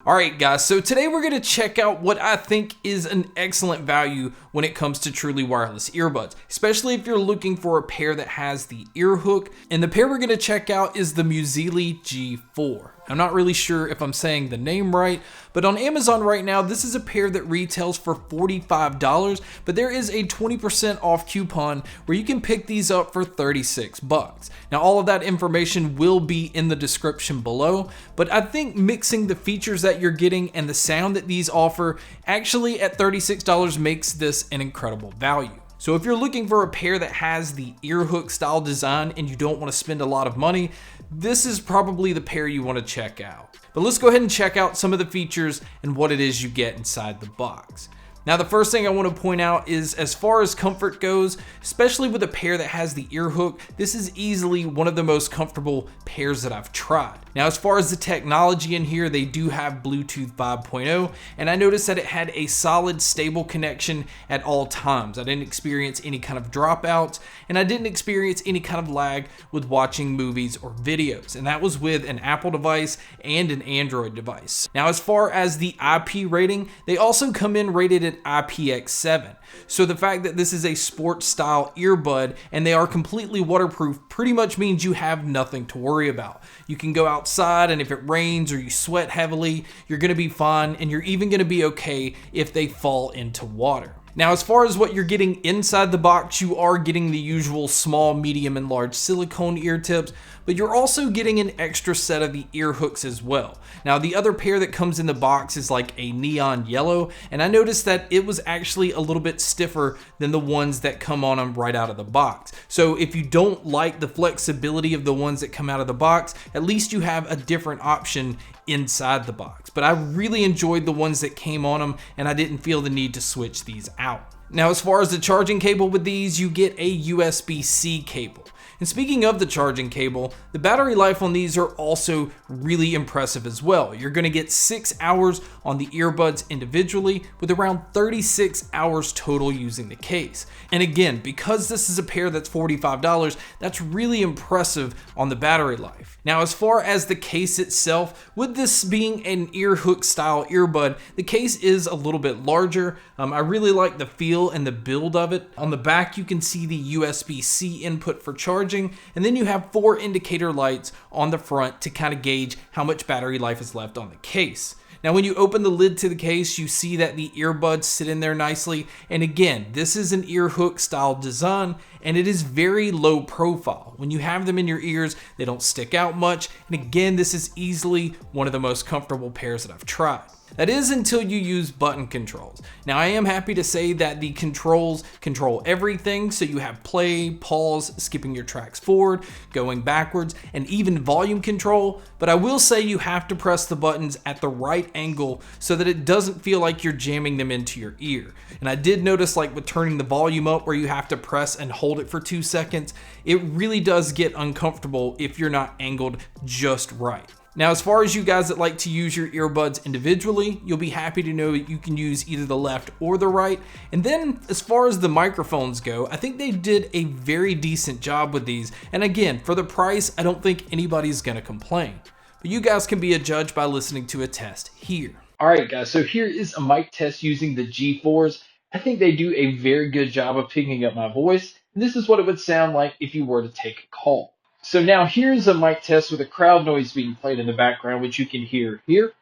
Alright guys, so today we're going to check out what I think is an excellent value when it comes to truly wireless earbuds, especially if you're looking for a pair that has the ear hook. And the pair we're going to check out is the Muzili G4. I'm not really sure if I'm saying the name right, but on Amazon right now, this is a pair that retails for $45, but there is a 20% off coupon where you can pick these up for $36. Now, all of that information will be in the description below, but I think mixing the features that you're getting and the sound that these offer actually at $36 makes this an incredible value. So if you're looking for a pair that has the ear hook style design and you don't want to spend a lot of money, this is probably the pair you want to check out. But let's go ahead and check out some of the features and what it is you get inside the box. Now, the first thing I want to point out is as far as comfort goes, especially with a pair that has the ear hook, this is easily one of the most comfortable pairs that I've tried. Now, as far as the technology in here, they do have Bluetooth 5.0, and I noticed that it had a solid, stable connection at all times. I didn't experience any kind of dropouts, and I didn't experience any kind of lag with watching movies or videos, and that was with an Apple device and an Android device. Now, as far as the IP rating, they also come in rated at IPX7. So the fact that this is a sports style earbud and they are completely waterproof pretty much means you have nothing to worry about. You can go outside, and if it rains or you sweat heavily, you're going to be fine, and you're even going to be okay if they fall into water. Now, as far as what you're getting inside the box, you are getting the usual small, medium, and large silicone ear tips, but you're also getting an extra set of the ear hooks as well. Now, the other pair that comes in the box is like a neon yellow, and I noticed that it was actually a little bit stiffer than the ones that come on them right out of the box. So if you don't like the flexibility of the ones that come out of the box, at least you have a different option inside the box. But I really enjoyed the ones that came on them, and I didn't feel the need to switch these out. Now, as far as the charging cable with these, you get a USB-C cable. And speaking of the charging cable, the battery life on these are also really impressive as well. You're going to get 6 hours on the earbuds individually, with around 36 hours total using the case. And again, because this is a pair that's $45, that's really impressive on the battery life. Now, as far as the case itself, with this being an ear hook style earbud, the case is a little bit larger. I really like the feel and the build of it. On the back, you can see the USB-C input for charging, and then you have 4 indicator lights on the front to kind of gauge how much battery life is left on the case. Now, when you open the lid to the case, you see that the earbuds sit in there nicely. And again, this is an ear hook style design, and it is very low profile. When you have them in your ears, they don't stick out much. And again, this is easily one of the most comfortable pairs that I've tried. That is until you use button controls. Now, I am happy to say that the controls control everything, so you have play, pause, skipping your tracks forward, going backwards, and even volume control, but I will say you have to press the buttons at the right angle so that it doesn't feel like you're jamming them into your ear. And I did notice, like with turning the volume up where you have to press and hold it for 2 seconds, it really does get uncomfortable if you're not angled just right. Now, as far as you guys that like to use your earbuds individually, you'll be happy to know that you can use either the left or the right. And then as far as the microphones go, I think they did a very decent job with these. And again, for the price, I don't think anybody's gonna complain. But you guys can be a judge by listening to a test here. All right, guys, so here is a mic test using the G4s. I think they do a very good job of picking up my voice. And this is what it would sound like if you were to take a call. So now here's a mic test with a crowd noise being played in the background, which you can hear here.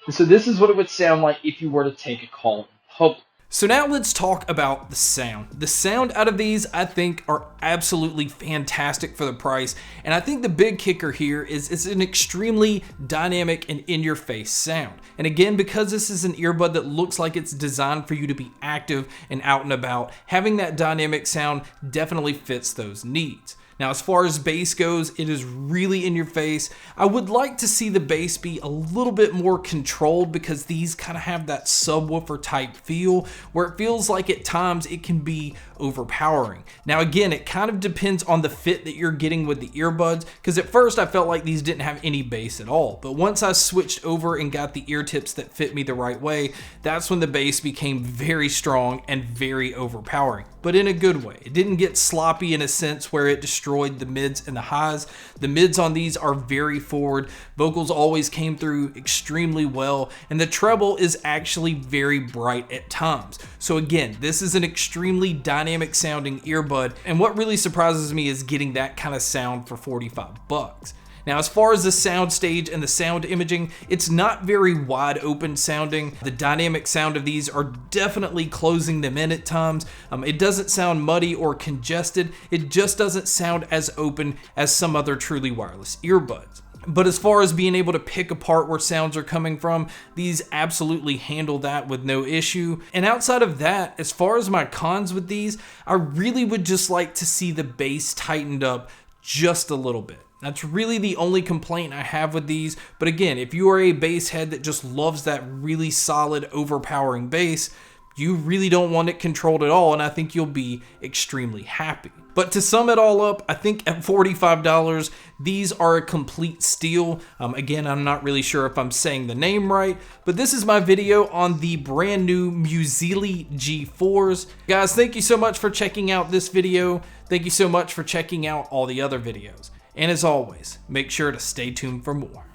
And so this is what it would sound like if you were to take a call in public. So now let's talk about the sound. The sound out of these, I think, are absolutely fantastic for the price. And I think the big kicker here is it's an extremely dynamic and in-your-face sound. And again, because this is an earbud that looks like it's designed for you to be active and out and about, having that dynamic sound definitely fits those needs. Now, as far as bass goes, it is really in your face. I would like to see the bass be a little bit more controlled because these kind of have that subwoofer type feel where it feels like at times it can be overpowering. Now, again, it kind of depends on the fit that you're getting with the earbuds, because at first I felt like these didn't have any bass at all. But once I switched over and got the ear tips that fit me the right way, that's when the bass became very strong and very overpowering. but in a good way. It didn't get sloppy in a sense where it destroyed the mids and the highs. The mids on these are very forward. Vocals always came through extremely well, and the treble is actually very bright at times. So again, this is an extremely dynamic sounding earbud, and what really surprises me is getting that kind of sound for 45 bucks. Now, as far as the Soundstage and the sound imaging, it's not very wide open sounding. The dynamic sound of these are definitely closing them in at times. It doesn't sound muddy or congested. It just doesn't sound as open as some other truly wireless earbuds. But as far as being able to pick apart where sounds are coming from, these absolutely handle that with no issue. And outside of that, as far as my cons with these, I really would just like to see the bass tightened up just a little bit. That's really the only complaint I have with these. But again, if you are a bass head that just loves that really solid, overpowering bass, you really don't want it controlled at all, and I think you'll be extremely happy. But to sum it all up, I think at $45, these are a complete steal. Again, I'm not really sure if I'm saying the name right, but this is my video on the brand new Muzili G4s. Guys, thank you so much for checking out this video. Thank you so much for checking out all the other videos. And as always, make sure to stay tuned for more.